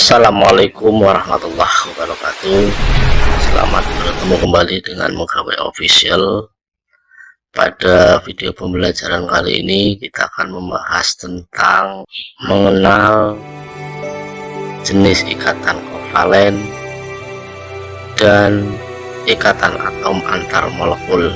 Assalamualaikum warahmatullahi wabarakatuh. Selamat bertemu kembali dengan Mugawe Official. Pada video pembelajaran kali ini kita akan membahas tentang mengenal jenis ikatan kovalen dan ikatan atom antar molekul.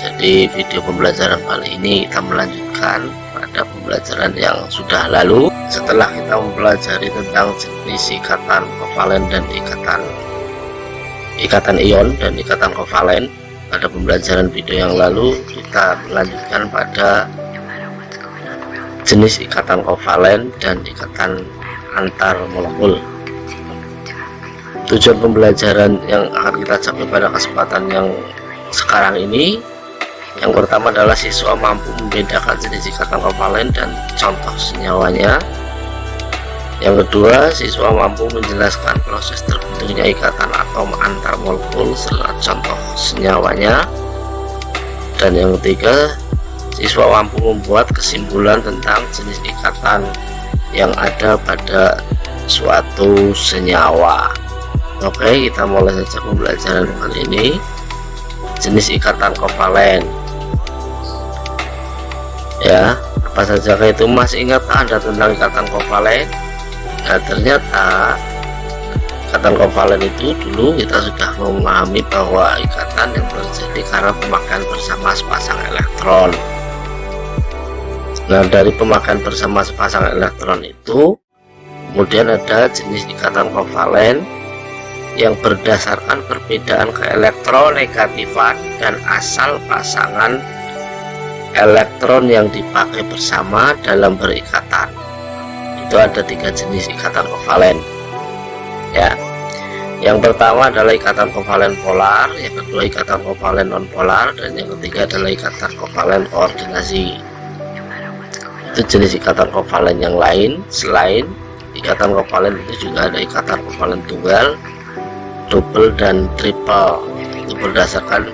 Jadi video pembelajaran kali ini kita melanjutkan pada pembelajaran yang sudah lalu. Setelah kita mempelajari tentang jenis ikatan kovalen dan ikatan ion dan ikatan kovalen pada pembelajaran video yang lalu, kita melanjutkan pada jenis ikatan kovalen dan ikatan antar molekul. Tujuan pembelajaran yang akan kita capai pada kesempatan yang sekarang ini, yang pertama adalah siswa mampu membedakan jenis ikatan kovalen dan contoh senyawanya. Yang kedua, siswa mampu menjelaskan proses terbentuknya ikatan atom antar molekul serta contoh senyawanya. Dan yang ketiga, siswa mampu membuat kesimpulan tentang jenis ikatan yang ada pada suatu senyawa. Oke, kita mulai saja pembelajaran kali ini. Jenis ikatan kovalen. Ya, apa saja itu? Masih ingat Anda tentang ikatan kovalen? Nah, ternyata ikatan kovalen itu dulu kita sudah memahami bahwa ikatan yang terjadi karena pemakaian bersama sepasang elektron. Nah, dari pemakaian bersama sepasang elektron itu kemudian ada jenis ikatan kovalen yang berdasarkan perbedaan keelektronegatifan dan asal pasangan elektron yang dipakai bersama dalam berikatan. Itu ada 3 jenis ikatan kovalen. Ya, yang pertama adalah ikatan kovalen polar, yang kedua ikatan kovalen nonpolar, dan yang ketiga adalah ikatan kovalen koordinasi. Itu jenis ikatan kovalen yang lain. Selain ikatan kovalen itu juga ada ikatan kovalen tunggal, double, dan triple. Itu berdasarkan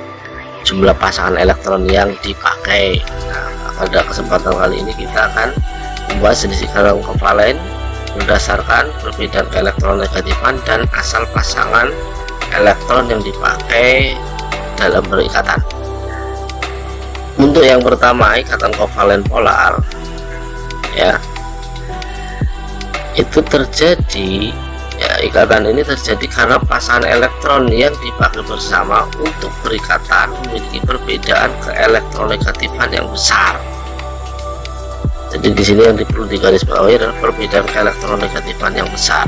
jumlah pasangan elektron yang dipakai. Nah, pada kesempatan kali ini kita akan membahas jenis ikatan kovalen berdasarkan perbedaan keelektronegatifan dan asal pasangan elektron yang dipakai dalam berikatan. Untuk yang pertama, ikatan kovalen polar, ya, itu terjadi, ya, ikatan ini terjadi karena pasangan elektron yang dipakai bersama untuk berikatan memiliki perbedaan keelektronegatifan yang besar. Jadi di sini yang perlu digarisbawahi adalah perbedaan keelektronegatifan yang besar,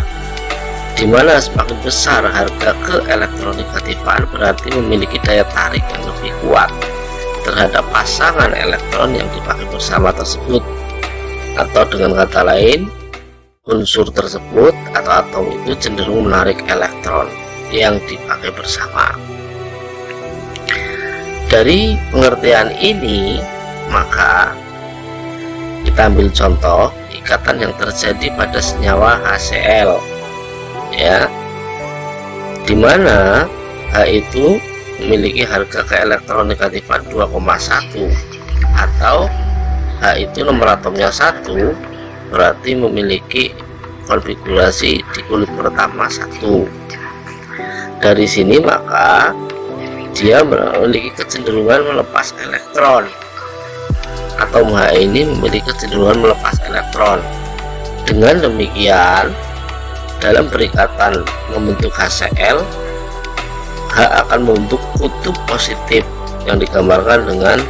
di mana semakin besar harga keelektronegatifan berarti memiliki daya tarik yang lebih kuat terhadap pasangan elektron yang dipakai bersama tersebut, atau dengan kata lain, unsur tersebut atau atom itu cenderung menarik elektron yang dipakai bersama. Dari pengertian ini, maka kita ambil contoh ikatan yang terjadi pada senyawa HCl, ya, dimana H itu memiliki harga keelektronegatifan 2,1, atau H itu nomor atomnya 1, berarti memiliki konfigurasi di kulit pertama 1. Dari sini maka dia memiliki kecenderungan melepas elektron. Atom H ini memiliki kecenderungan melepas elektron. Dengan demikian, dalam berikatan membentuk HCl, H akan membentuk kutub positif yang digambarkan dengan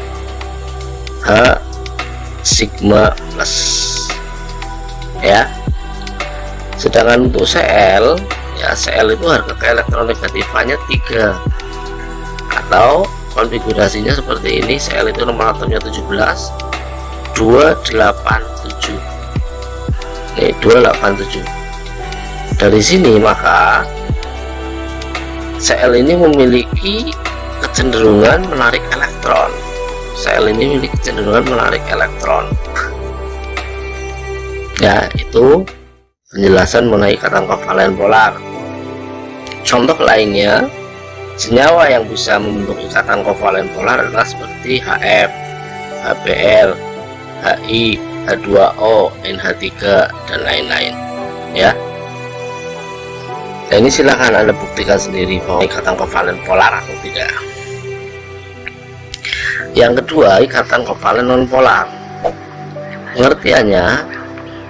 H sigma plus, ya. Sedangkan untuk Cl, ya, Cl itu harga keelektronegatifannya 3, atau konfigurasinya seperti ini. Cl itu nomor atomnya 17, 287. Nih, 287. Dari sini maka Cl ini memiliki kecenderungan menarik elektron. Cl ini memiliki kecenderungan menarik elektron. Ya, itu penjelasan mengenai ikatan kovalen polar. Contoh lainnya, senyawa yang bisa membentuk ikatan kovalen polar adalah seperti HF, HBr, HI, H2O, NH3, dan lain-lain, ya. Nah, ini silahkan Anda buktikan sendiri bahwa ikatan kovalen polar atau tidak. Yang kedua, ikatan kovalen non polar. Pengertiannya,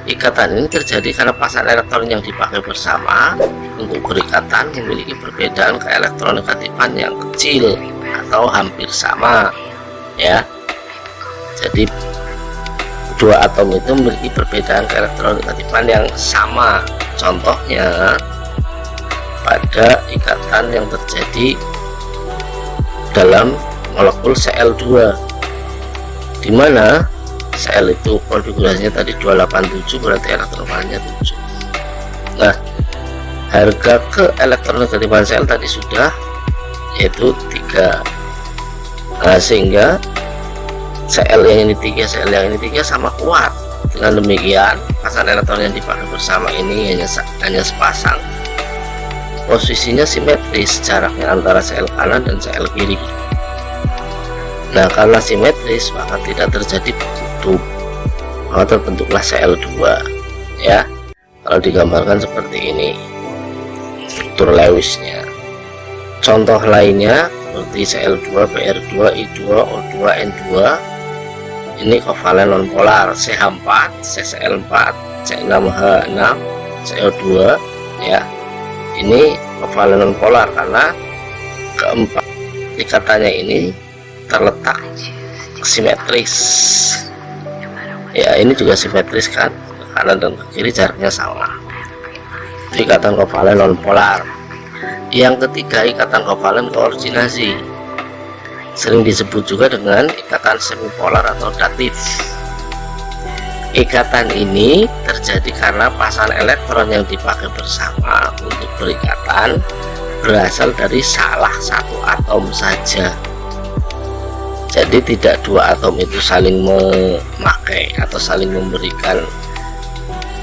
ikatan ini terjadi karena pasangan elektron yang dipakai bersama untuk berikatan memiliki perbedaan keelektronegatifan yang kecil atau hampir sama, ya. Jadi dua atom itu memiliki perbedaan keelektronegatifan yang sama. Contohnya pada ikatan yang terjadi dalam molekul Cl2, di mana Cl itu konfigurasinya tadi 287, berarti elektronnya 7. Nah, harga keelektronegatifan Cl tadi sudah, yaitu 3. Nah, sehingga Cl yang ini 3, Cl yang ini 3 sama kuat. Dengan demikian, pasangan elektron yang dipakai bersama ini hanya sepasang. Posisinya simetris jaraknya antara Cl kanan dan Cl kiri. Nah, karena simetris maka tidak terjadi kutub, maka terbentuklah Cl2, ya. Kalau digambarkan seperti ini struktur Lewisnya. Contoh lainnya seperti Cl2, Br2, I2, O2, N2, ini kovalen non polar. CH4, CCl4, C6H6, CO2, ya. Ini kovalen non polar karena keempat ikatannya ini terletak simetris, ya. Ini juga simetris kan, ke kanan dan ke kiri jaraknya sama. Itu ikatan kovalen non polar. Yang ketiga, ikatan kovalen koordinasi, sering disebut juga dengan ikatan semipolar atau datif. Ikatan ini terjadi karena pasangan elektron yang dipakai bersama untuk berikatan berasal dari salah satu atom saja. Jadi tidak dua atom itu saling memakai atau saling memberikan,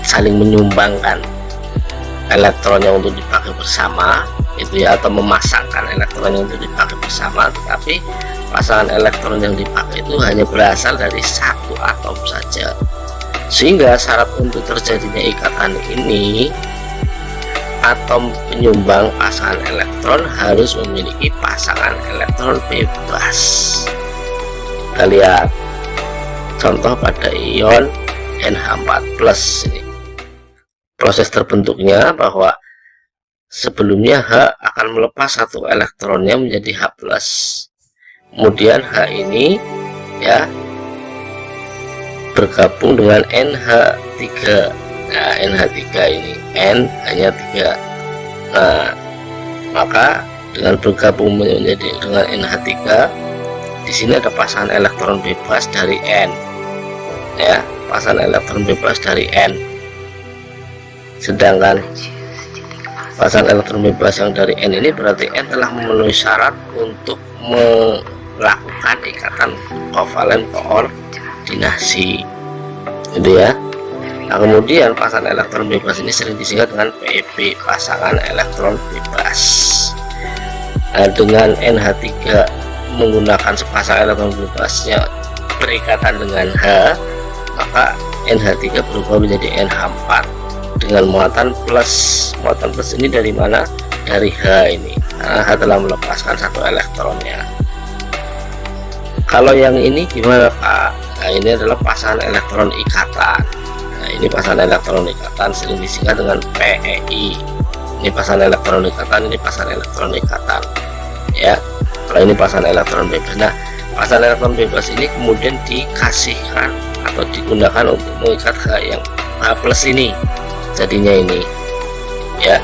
saling menyumbangkan elektronnya untuk dipakai bersama, itu ya, atau memasangkan elektronnya untuk dipakai bersama, tetapi pasangan elektron yang dipakai itu hanya berasal dari satu atom saja. Sehingga syarat untuk terjadinya ikatan ini, atom penyumbang pasangan elektron harus memiliki pasangan elektron bebas. Kita lihat contoh pada ion NH4+ ini. Proses terbentuknya bahwa sebelumnya H akan melepas satu elektronnya menjadi H+. Kemudian H ini, ya, bergabung dengan NH3. Nah, NH3 ini N hanya 3. Nah, maka dengan bergabung menjadi dengan NH3, di sini ada pasangan elektron bebas dari N, ya, pasangan elektron bebas dari N. Sedangkan pasangan elektron bebas yang dari N ini berarti N telah memenuhi syarat untuk melakukan ikatan kovalen koordinasi, gitu ya. Nah, kemudian pasangan elektron bebas ini sering disingkat dengan PEB, pasangan elektron bebas. Nah, dengan NH3 menggunakan sepasang elektron bebasnya berikatan dengan H, maka NH3 berubah menjadi NH4 dengan muatan plus. Muatan plus ini dari mana? Dari H ini, karena H telah melepaskan satu elektronnya. Kalau yang ini gimana, Pak? Nah, ini adalah pasangan elektron ikatan. Nah, ini pasangan elektron ikatan sering disingkat dengan PEI. Ini pasangan elektron ikatan, ini pasangan elektron ikatan, ya. Kalau ini pasangan elektron bebas. Nah, pasangan elektron bebas ini kemudian dikasihkan atau digunakan untuk mengikat H yang H+ ini, jadinya ini, ya.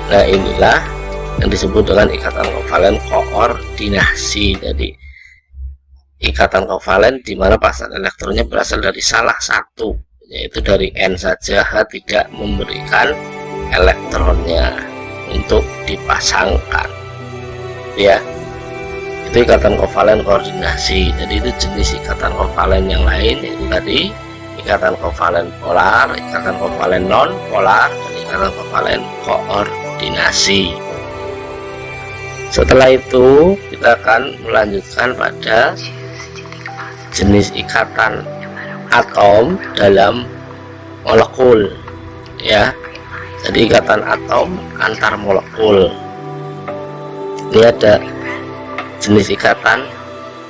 Nah, inilah yang disebut dengan ikatan kovalen koordinasi. Jadi ikatan kovalen di mana pasangan elektronnya berasal dari salah satu, yaitu dari N saja, H tidak memberikan elektronnya untuk dipasangkan, ya. Itu ikatan kovalen koordinasi. Jadi itu jenis ikatan kovalen yang lain, yaitu tadi ikatan kovalen polar, ikatan kovalen non polar, dan ikatan kovalen koordinasi. Setelah itu kita akan melanjutkan pada jenis ikatan atom dalam molekul, ya. Jadi ikatan atom antar molekul. Ini ada jenis ikatan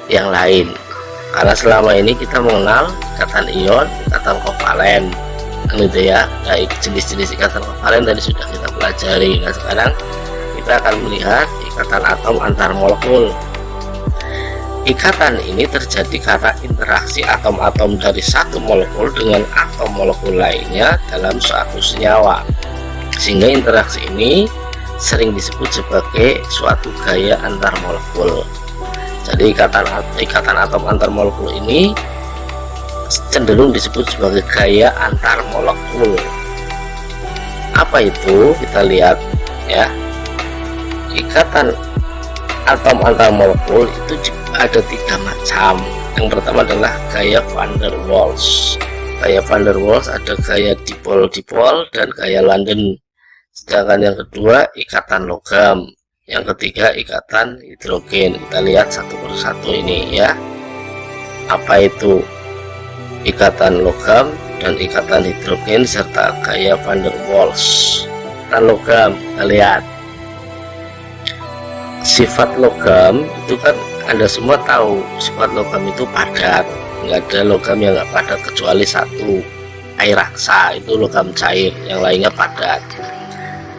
yang lain, karena selama ini kita mengenal ikatan ion, ikatan kovalen, gitu ya. Nah, jenis-jenis ikatan kovalen tadi sudah kita pelajari. Nah, sekarang kita akan melihat ikatan atom antar molekul. Ikatan ini terjadi karena interaksi atom-atom dari satu molekul dengan atom molekul lainnya dalam suatu senyawa, sehingga interaksi ini sering disebut sebagai suatu gaya antar molekul. Jadi ikatan atom antar molekul ini cenderung disebut sebagai gaya antar molekul. Apa itu? Kita lihat ya. Ikatan atom antar molekul itu ada 3 macam. Yang pertama adalah gaya van der Waals. Gaya van der Waals ada gaya dipol-dipol dan gaya London. Sedangkan yang kedua ikatan logam, yang ketiga ikatan hidrogen. Kita lihat satu persatu ini ya. Apa itu ikatan logam dan ikatan hidrogen serta gaya van der Waals. Ikatan logam, kita lihat sifat logam itu kan Anda semua tahu, sifat logam itu padat. Nggak ada logam yang nggak padat kecuali satu, air raksa, itu logam cair, yang lainnya padat.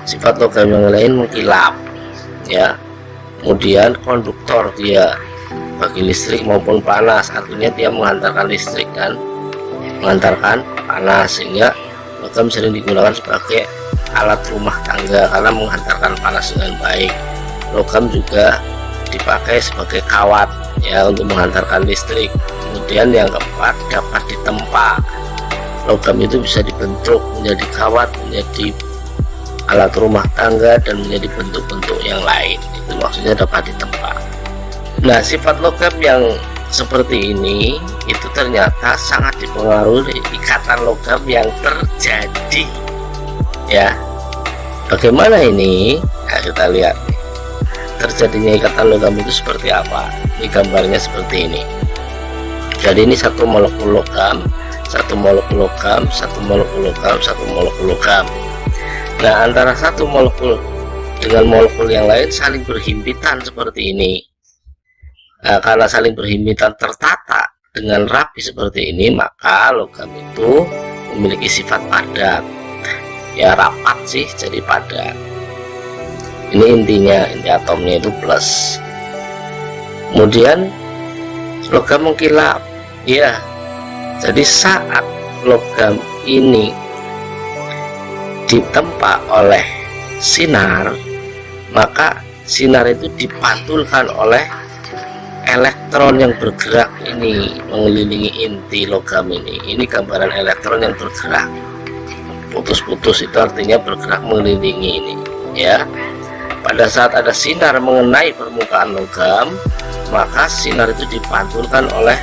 Sifat logam yang lain mengkilap ya. Kemudian konduktor, dia bagi listrik maupun panas, artinya dia menghantarkan listrik dan mengantarkan panas, sehingga logam sering digunakan sebagai alat rumah tangga karena menghantarkan panas dengan baik. Logam juga dipakai sebagai kawat ya, untuk menghantarkan listrik. Kemudian yang keempat, dapat ditempa. Logam itu bisa dibentuk menjadi kawat, menjadi alat rumah tangga, dan menjadi bentuk-bentuk yang lain. Itu maksudnya dapat ditempa. Nah, sifat logam yang seperti ini itu ternyata sangat dipengaruhi ikatan logam yang terjadi ya. Bagaimana ini? Nah, kita lihat terjadinya ikatan logam itu seperti apa. Ini gambarnya seperti ini. Jadi ini satu molekul logam, satu molekul logam, satu molekul logam, satu molekul logam. Nah, antara satu molekul dengan molekul yang lain saling berhimpitan seperti ini. Nah, karena saling berhimpitan tertata dengan rapi seperti ini, maka logam itu memiliki sifat padat ya, rapat sih jadi padat. Ini intinya, inti atomnya itu plus. Kemudian logam mengkilap ya. Jadi saat logam ini ditempa oleh sinar, maka sinar itu dipantulkan oleh elektron yang bergerak ini mengelilingi inti logam ini. Ini gambaran elektron yang bergerak, putus-putus itu artinya bergerak mengelilingi ini ya. Pada saat ada sinar mengenai permukaan logam, maka sinar itu dipantulkan oleh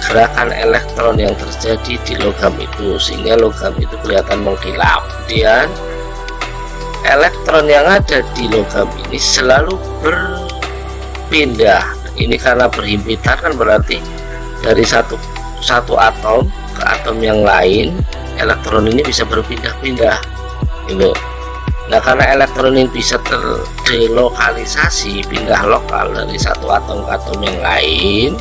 gerakan elektron yang terjadi di logam itu, sehingga logam itu kelihatan mengkilap. Kemudian elektron yang ada di logam ini selalu berpindah. Ini karena berhimpitan kan berarti dari satu atom ke atom yang lain, elektron ini bisa berpindah-pindah gitu. Nah, karena elektron ini bisa terdelokalisasi, pindah lokal dari satu atom ke atom yang lain,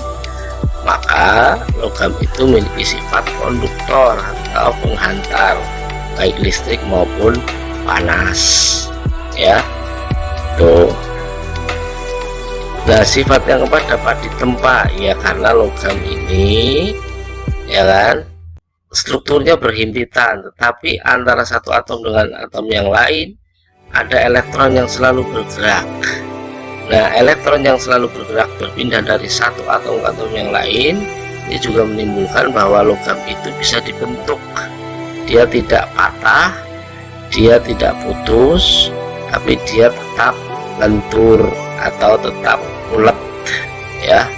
maka logam itu memiliki sifat konduktor atau penghantar baik listrik maupun panas ya. Tuh. Nah, sifat yang keempat, dapat ditempa ya, karena logam ini ya kan strukturnya berhimpitan, tetapi antara satu atom dengan atom yang lain ada elektron yang selalu bergerak. Nah, elektron yang selalu bergerak berpindah dari satu atom ke atom yang lain, ini juga menimbulkan bahwa logam itu bisa dibentuk. Dia tidak patah, dia tidak putus, tapi dia tetap lentur atau tetap ulet ya,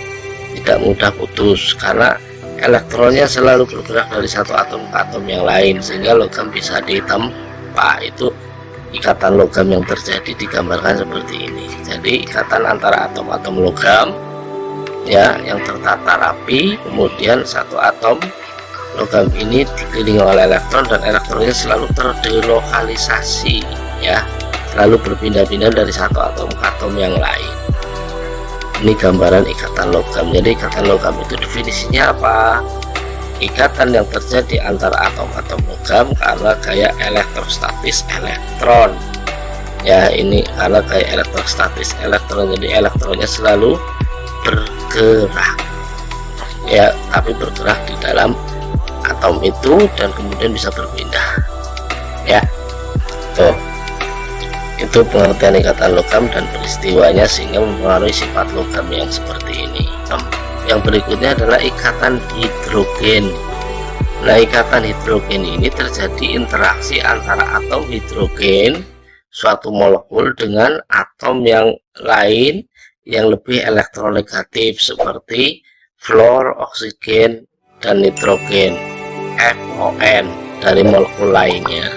tidak mudah putus karena elektronnya selalu bergerak dari satu atom ke atom yang lain, sehingga logam bisa ditempa. Itu ikatan logam yang terjadi digambarkan seperti ini. Jadi ikatan antara atom-atom logam ya yang tertata rapi, kemudian satu atom logam ini dikelilingi oleh elektron dan elektronnya selalu terdelokalisasi, ya, selalu berpindah-pindah dari satu atom ke atom yang lain. Ini gambaran ikatan logam. Jadi ikatan logam itu definisinya apa? Ikatan yang terjadi antara atom-atom logam karena gaya elektrostatis elektron. Ya, ini karena gaya elektrostatis elektron, jadi elektronnya selalu bergerak, ya, tapi bergerak di dalam atom itu dan kemudian bisa berpindah, ya. Tuh, itu pengertian ikatan logam dan peristiwanya sehingga mempengaruhi sifat logam yang seperti ini. Yang berikutnya adalah ikatan hidrogen. Nah, ikatan hidrogen ini terjadi interaksi antara atom hidrogen suatu molekul dengan atom yang lain yang lebih elektronegatif seperti fluor, oksigen, dan nitrogen (FON) dari molekul lainnya.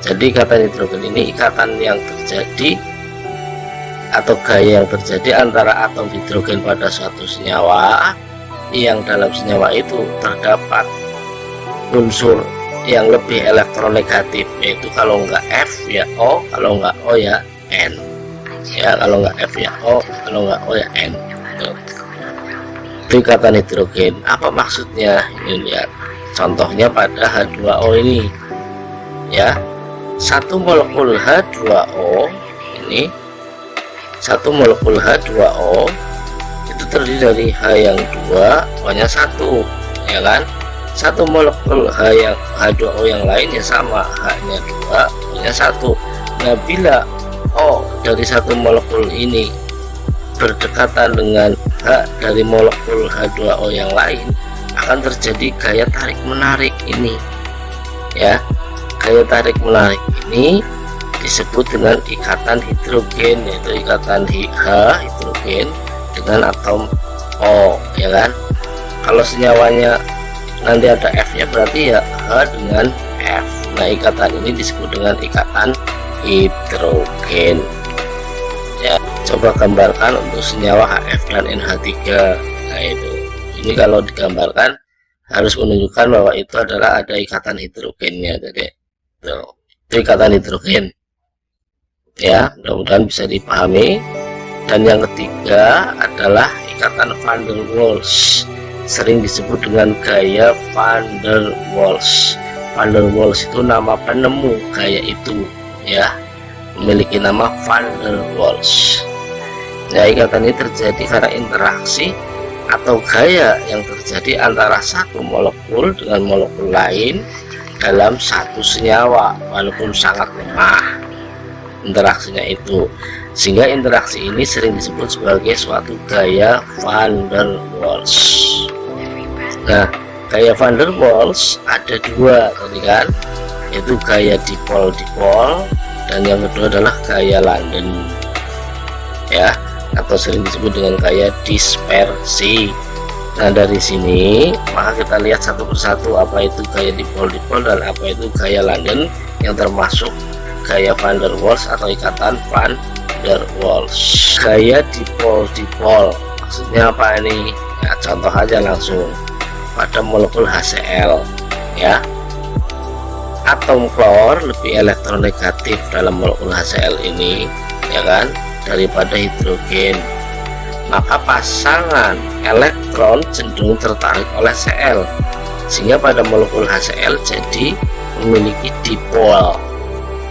Jadi ikatan hidrogen ini ikatan yang terjadi atau gaya yang terjadi antara atom hidrogen pada suatu senyawa yang dalam senyawa itu terdapat unsur yang lebih elektronegatif, yaitu kalau enggak F ya O, kalau enggak O ya N, ya, kalau enggak F ya O, kalau enggak O ya N. Itu ikatan hidrogen. Apa maksudnya? Ini lihat contohnya pada H2O ini, ya, satu molekul H2O ini, satu molekul H2O itu terdiri dari H yang 2, O nya 1, ya kan. Satu molekul H2O yang lain ya sama, H nya 2, O nya 1. Nah, bila O dari satu molekul ini berdekatan dengan H dari molekul H2O yang lain, akan terjadi gaya tarik menarik ini, ya. Gaya tarik menarik ini disebut dengan ikatan hidrogen, yaitu ikatan H hidrogen dengan atom O, ya kan. Kalau senyawanya nanti ada F nya berarti ya H dengan F. Nah, ikatan ini disebut dengan ikatan hidrogen, ya. Coba gambarkan untuk senyawa HF dan NH3. Nah, itu ini kalau digambarkan harus menunjukkan bahwa itu adalah ada ikatan hidrogennya. Jadi itu ikatan hidrogen, ya, mudah-mudahan bisa dipahami. Dan yang ketiga adalah ikatan van der Waals, sering disebut dengan gaya van der Waals. Van der Waals itu nama penemu gaya itu, ya, memiliki nama van der Waals. Nah, ikatan ini terjadi karena interaksi atau gaya yang terjadi antara satu molekul dengan molekul lain dalam satu senyawa, walaupun sangat lemah interaksinya itu, sehingga interaksi ini sering disebut sebagai suatu gaya van der Waals. Nah, gaya van der Waals ada dua tadi kan, yaitu gaya dipol-dipol dan yang kedua adalah gaya London, ya, atau sering disebut dengan gaya dispersi. Nah, dari sini maka kita lihat satu persatu apa itu gaya dipol-dipol dan apa itu gaya London yang termasuk gaya van der Waals atau ikatan van der Waals. Gaya dipol-dipol maksudnya apa ini? Ya, contoh aja langsung pada molekul HCl, ya. Atom fluor lebih elektronegatif dalam molekul HCl ini, ya kan, daripada hidrogen. Maka pasangan elektron cenderung tertarik oleh Cl, sehingga pada molekul HCl jadi memiliki dipol.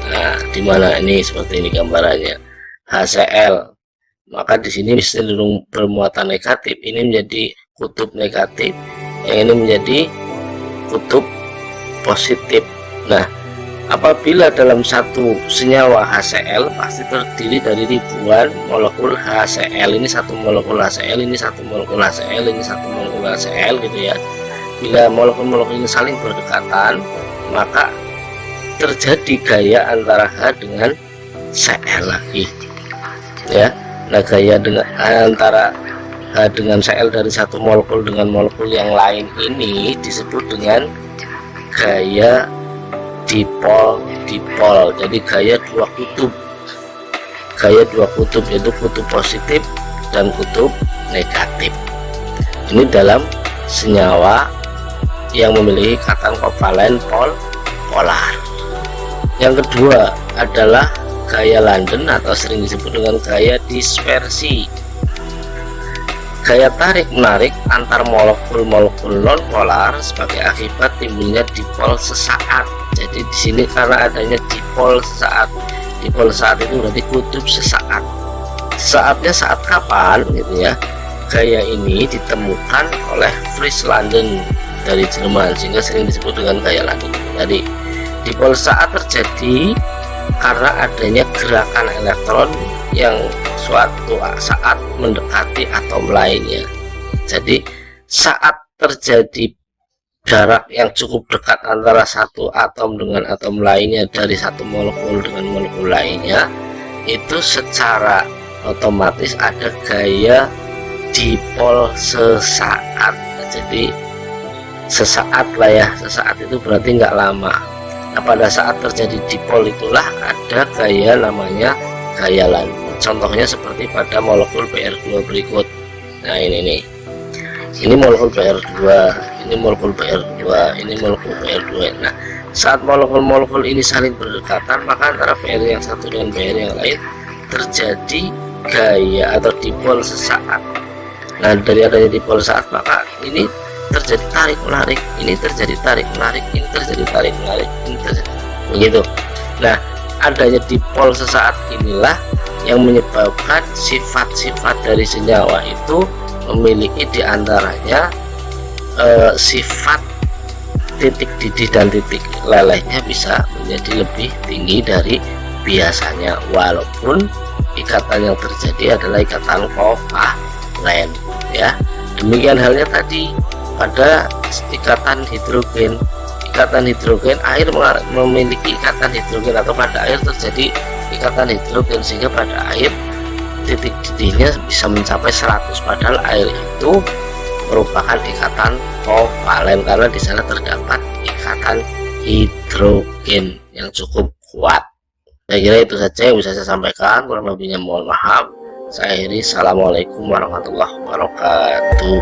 Nah, dimana ini seperti ini gambarannya HCl, maka di sini cenderung bermuatan negatif, ini menjadi kutub negatif, yang ini menjadi kutub positif. Nah, apabila dalam satu senyawa HCl pasti terdiri dari ribuan molekul HCl, ini satu molekul HCl, ini satu molekul HCl, ini satu molekul HCl, gitu ya. Bila molekul-molekul ini saling berdekatan, maka terjadi gaya antara H dengan Cl lagi, ya. Nah, gaya dengan antara H dengan Cl dari satu molekul dengan molekul yang lain ini disebut dengan gaya dipol-dipol. Jadi gaya dua kutub, yaitu kutub positif dan kutub negatif. Ini dalam senyawa yang memiliki ikatan kovalen polar. Yang kedua adalah gaya London atau sering disebut dengan gaya dispersi. Gaya tarik-menarik antar molekul-molekul non-polar sebagai akibat timbulnya dipol sesaat. Jadi di sini karena adanya dipol sesaat. Dipol sesaat itu berarti kutub sesaat. Saatnya saat kapan gitu ya. Gaya ini ditemukan oleh Fritz London dari Jerman sehingga sering disebut dengan gaya London. Jadi dipol sesaat terjadi karena adanya gerakan elektron yang suatu saat mendekati atom lainnya. Jadi saat terjadi jarak yang cukup dekat antara satu atom dengan atom lainnya, dari satu molekul dengan molekul lainnya, itu secara otomatis ada gaya dipol sesaat. Jadi sesaat lah ya, sesaat itu berarti nggak lama. Nah, pada saat terjadi dipol itulah ada gaya namanya gaya London. Contohnya seperti pada molekul Br2 berikut. Nah ini molekul Br2, ini molekul Br2, ini molekul Br2. Nah saat molekul-molekul ini saling berdekatan, maka antara Br yang satu dengan Br yang lain terjadi gaya atau dipol sesaat. Nah dari adanya dipol sesaat, maka ini terjadi tarik menarik, ini terjadi tarik menarik, ini terjadi tarik menarik, ini terjadi begitu. Nah adanya dipol sesaat inilah yang menyebabkan sifat-sifat dari senyawa itu memiliki diantaranya sifat titik didih dan titik lelehnya bisa menjadi lebih tinggi dari biasanya, walaupun ikatan yang terjadi adalah ikatan kovalen ya. Demikian halnya tadi pada ikatan hidrogen. Ikatan hidrogen, air memiliki ikatan hidrogen, atau pada air terjadi ikatan hidrogen sehingga pada air titik didihnya bisa mencapai 100, padahal air itu merupakan ikatan kovalen karena di sana terdapat ikatan hidrogen yang cukup kuat. Saya kira itu saja yang bisa saya sampaikan, kurang lebihnya mohon maaf. Saya akhiri, assalamualaikum warahmatullahi wabarakatuh.